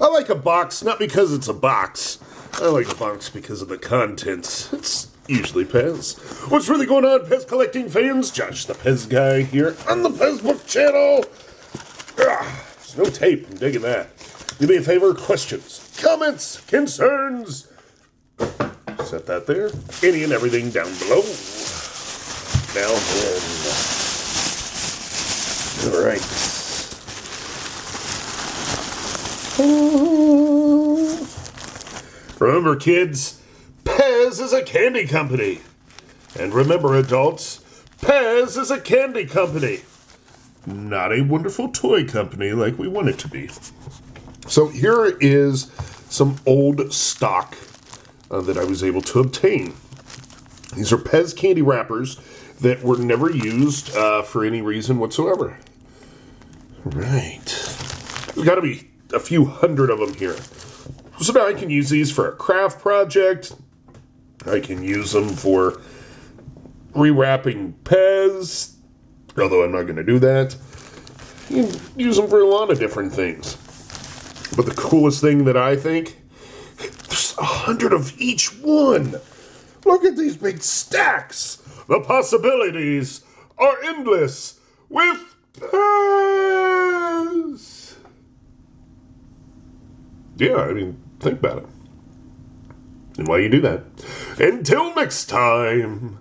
I like a box, not because it's a box. I like a box because of the contents. It's usually PEZ. What's really going on, PEZ collecting fans? Josh the PEZ guy here on the PEZ Book channel. There's no tape. I'm digging that. Do me a favor, questions, comments, concerns. Set that there. Any and everything down below. Now then. All right. Remember, kids, PEZ is a candy company. And remember, adults, PEZ is a candy company. Not a wonderful toy company like we want it to be. So here is some old stock that I was able to obtain. These are PEZ candy wrappers that were never used for any reason whatsoever. Right. There's got to be a few hundred of them here. So now I can use these for a craft project. I can use them for rewrapping PEZ, although I'm not going to do that. You can use them for a lot of different things. But the coolest thing that I think, there's 100 of each one. Look at these big stacks. The possibilities are endless with PEZ. Yeah, I mean, think about it. And while you do that, until next time.